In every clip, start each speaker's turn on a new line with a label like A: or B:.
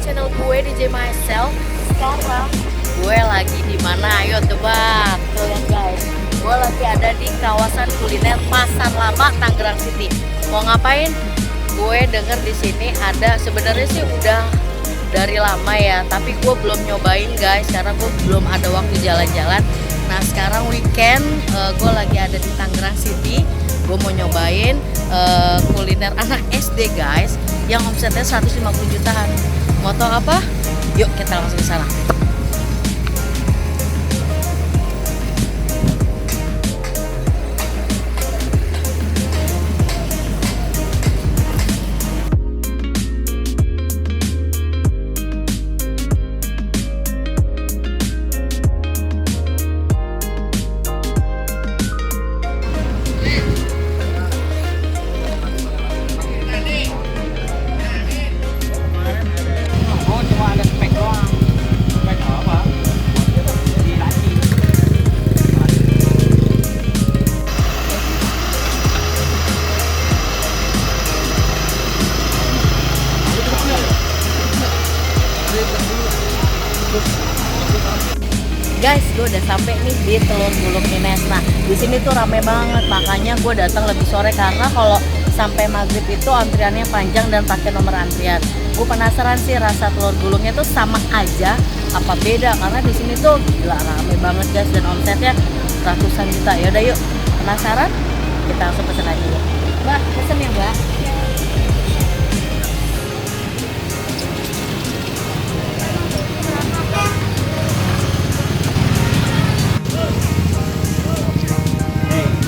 A: channel gue DJ Myself. Sekarang gue lagi di mana? Ayo tebak. Tuh lihat guys, gue lagi ada di kawasan kuliner Pasar Lama Tangerang City. Mau ngapain? Gue denger di sini ada, sebenarnya sih udah dari lama ya, tapi gue belum nyobain guys karena gue belum ada waktu jalan-jalan. Nah sekarang weekend gue lagi ada di Tangerang City. Gue mau nyobain kuliner anak SD guys, yang omsetnya 150 jutaan. Mau tau apa? Yuk kita langsung ke sana. Guys, gue udah sampai nih di Telur Gulung Ines. Nah, di sini tuh rame banget, makanya gue datang lebih sore karena kalau sampai maghrib itu antriannya panjang dan pakai nomor antrian. Gue penasaran sih rasa telur gulungnya tuh sama aja apa beda, karena di sini tuh gila rame banget guys dan omsetnya ratusan juta. Yaudah yuk, penasaran? Kita langsung pesen aja yuk. Mbak, pesen ya Mbak.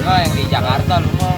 B: Oh, yang di Jakarta lu mau.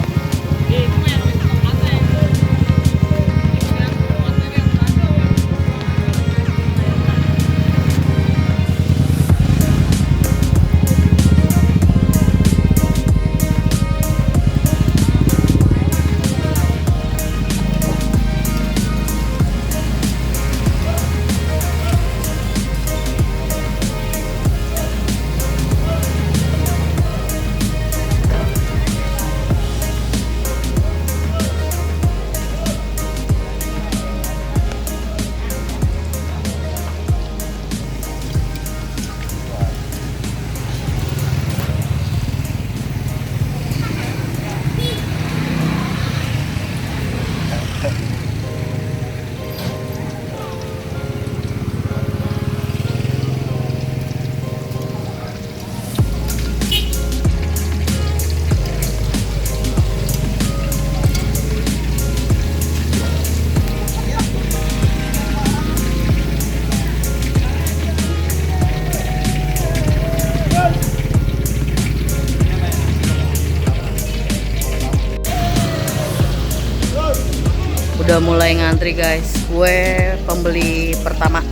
A: Udah mulai ngantri guys. Gue pembeli pertama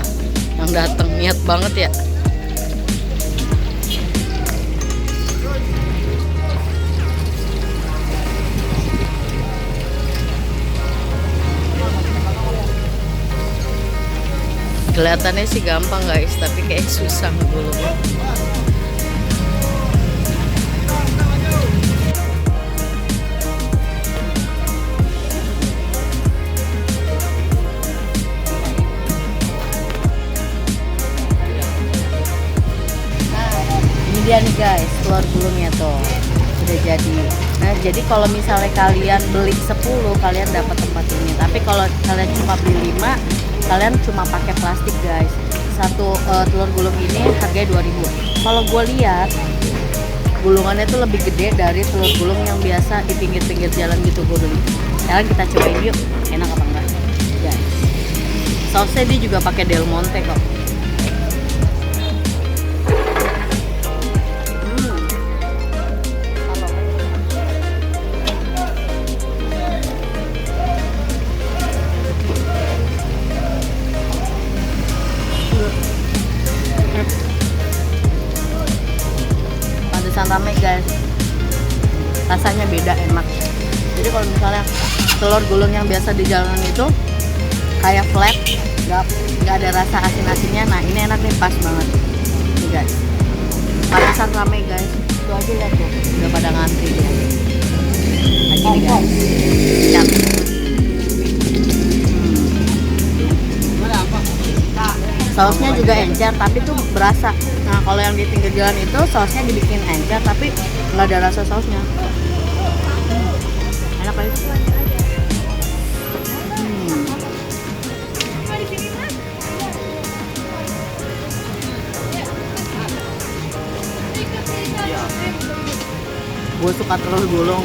A: yang datang, niat banget ya. Kelihatannya sih gampang guys, tapi kayak susah dulu. Dia nih guys, telur gulungnya tuh udah jadi. Nah jadi kalau misalnya kalian beli 10, kalian dapat tempat ini. Tapi kalau kalian cuma beli 5, kalian cuma pakai plastik guys. Satu telur gulung ini harganya 2.000. Kalau gue lihat gulungannya tuh lebih gede dari telur gulung yang biasa di pinggir-pinggir jalan gitu gue beli. Sekarang kita cobain yuk, enak apa enggak guys. Sausnya dia juga pakai Del Monte kok. Pantesan rame guys, rasanya beda, enak. Jadi kalau misalnya telur gulung yang biasa di jalanan itu kayak flat, nggak ada rasa asin-asinnya. Nah ini enak nih, pas banget nih guys. Pantesan rame guys, itu aja lihat tuh udah pada ngantri ya. Lagi nih guys, siap. Sausnya juga encer, tapi tuh berasa. Nah kalau yang di pinggir jalan itu sausnya dibikin encer, tapi nggak ada rasa sausnya. Enak kali. Gue suka telur gulung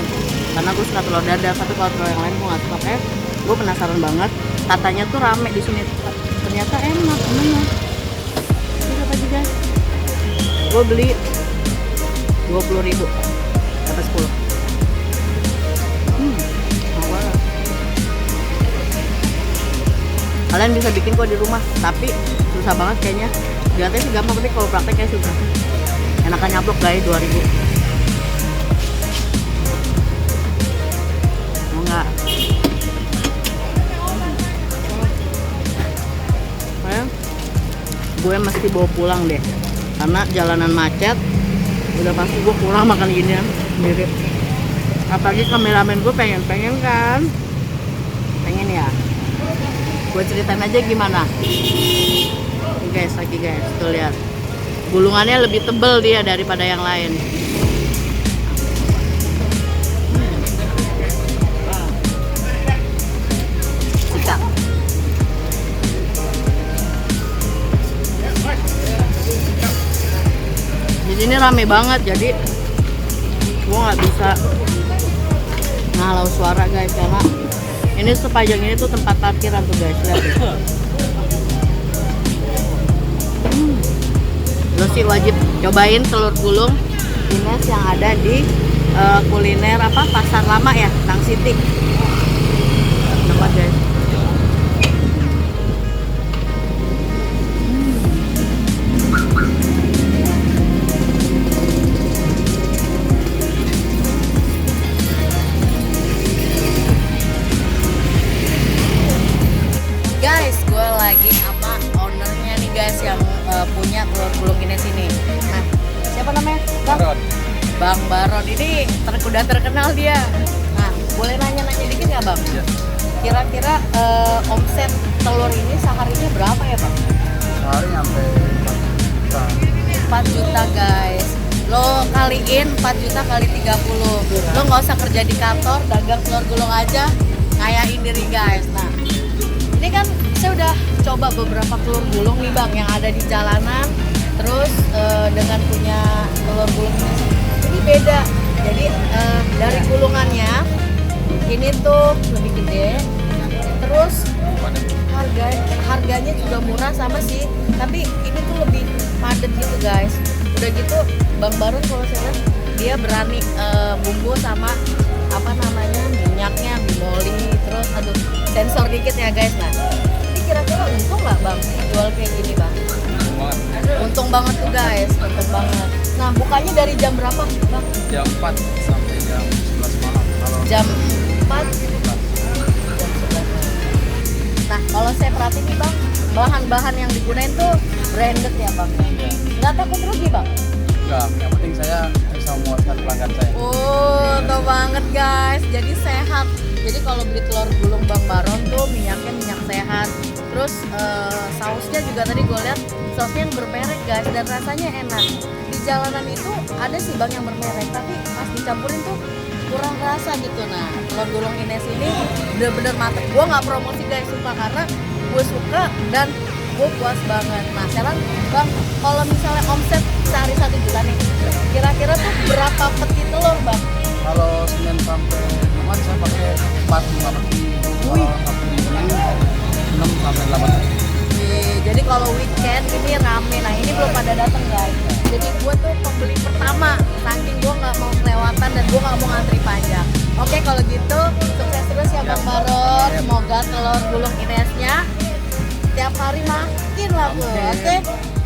A: karena gue suka telur dadar, tapi kalau telur yang lain gue nggak suka. Kayak gue penasaran banget, katanya tuh rame di sini, ternyata enak temennya. Ini apa juga? Gue beli 20.000 dapat 10. Awal. Kalian bisa bikin kok di rumah, tapi susah banget kayaknya. Lihatnya sih gampang, tapi kalau prakteknya susah. Enakan nyablok guys, 2.000. Enggak. Gue mesti bawa pulang deh karena jalanan macet. Udah pasti gue pulang makan ginian sendiri. Apalagi kameramen gue pengen kan, pengen ya. Gue ceritain aja gimana. Guys, tuh lihat, gulungannya lebih tebel dia daripada yang lain. Di sini rame banget, jadi gua nggak bisa ngalau suara guys, karena ini sepanjang ini tuh tempat parkiran tuh guys, lihat deh. Lo sih wajib cobain telur gulung Ines yang ada di kuliner apa Pasar Lama ya, Tang City. Tempat guys. Guys, gue lagi sama ownernya nih guys yang punya telur gulung Ines ini. Nah, siapa namanya?
B: Baron.
A: Bang Baron ini udah terkenal dia. Nah, boleh nanya-nanya dikit nggak Bang?
B: Iya.
A: Kira-kira omset telur ini seharinya berapa ya Bang?
B: Sehari sampai
A: 4 juta guys. Lo kaliin 4 juta kali 30. Lo nggak usah kerja di kantor, dagang telur gulung aja, ngayain diri guys. Nah, ini kan saya udah coba beberapa telur gulung nih Bang yang ada di jalanan. Terus dengan punya telur gulung ini beda. Jadi dari gulungannya ini tuh lebih gede. Terus harganya juga murah sama sih. Tapi ini tuh lebih padat gitu guys. Udah gitu Bang Baron kalau saya lihat dia berani bumbu sama apa namanya minyaknya bimoli, terus aduh sensor dikit ya guys. Nah ini kira-kira untung nggak Bang jual kayak gini Bang? Untung banget tuh guys, untung banget. Nah bukanya dari jam berapa Bang?
B: Jam 4 sampai jam 11 malam. Kalau
A: Jam 4 Nah kalau saya perhatiin nih Bang, bahan-bahan yang digunain tuh branded ya Bang. Nggak takut rugi Bang?
B: enggak, yang penting saya bisa memuaskan pelanggan saya.
A: Oh, tuh banget guys. Jadi sehat. Jadi kalau beli telur gulung Bang Baron tuh minyaknya minyak sehat. Terus sausnya juga tadi gue lihat sausnya yang bermerek guys dan rasanya enak. Di jalanan itu ada sih Bang yang bermerek, tapi pas dicampurin tuh kurang rasa gitu. Nah, telur gulung Ines ini bener-bener mantep. Gue nggak promosi guys, sumpah, karena gue suka dan gue puas banget. Nah sekarang Bang, kalau misalnya omset sehari 1 juta nih, kira-kira tuh berapa peti telur Bang?
B: Kalau Senin sampai Jumat saya pakai 4-5 peti.
A: Wih.
B: Kalau Sabtu Minggu 6 sampai 8 peti.
A: Jadi kalau weekend ini rame. Nah ini belum pada datang guys. Jadi gue tuh pembeli pertama, saking gue nggak mau kelewatan dan gue nggak mau ngantri panjang. Oke kalau gitu sukses terus ya Bang Baron. Semoga telur gulung Inesnya tiap hari makin laku.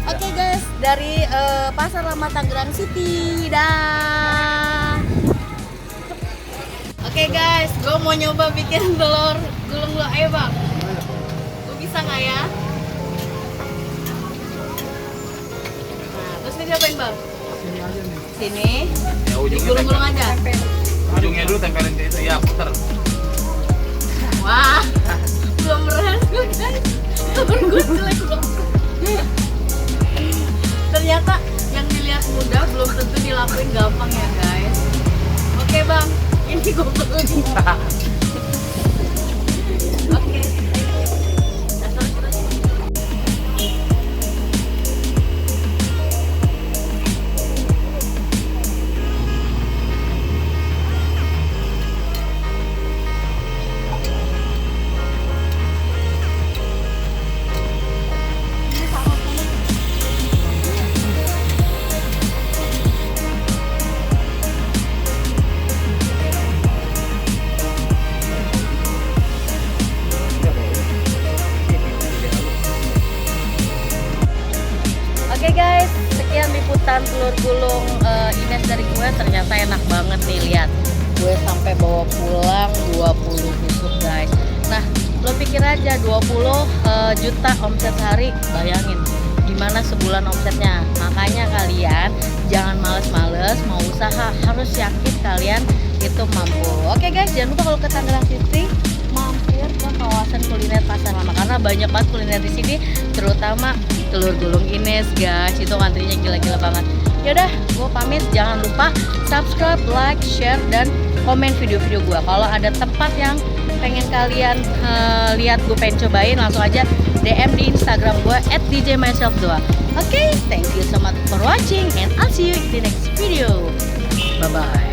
A: Oke guys, dari Pasar Lama Tangerang City. Dah. Oke guys, gue mau nyoba bikin telur gulung lo. Ayo Bang, gue bisa nggak ya? Nah, terus ini diapain Bang?
B: Sini aja nih.
A: Sini,
B: Ya, ujungnya
A: digulung-gulung aja.
B: Ujungnya dulu tempelin ke itu ya, puter.
A: Wah, belum berhasil guys. Telur gue jelek banget. ternyata yang dilihat mudah belum tentu dilakuin gampang ya guys. Oke bang, ini gue perlu nih. Oke, Oke guys, sekian liputan telur gulung Ines dari gue. Ternyata enak banget nih, lihat. Gue sampai bawa pulang 20 tusuk guys. Nah, lo pikir aja 20 juta omset sehari, bayangin gimana sebulan omsetnya. Makanya kalian jangan males-males mau usaha, harus yakin kalian itu mampu. Oke guys, jangan lupa kalau ke Tangerang City mampir ke kawasan kuliner Pasar Lama karena banyak banget kuliner di sini, terutama telur gulung Ines guys. Itu antrinya gila-gila banget. Yaudah, gue pamit. Jangan lupa subscribe, like, share, dan komen video-video gue. Kalau ada tempat yang pengen kalian lihat gue pengen cobain, langsung aja DM di Instagram gue @djmyself2. Oke, thank you so much for watching and I'll see you in the next video. Bye bye.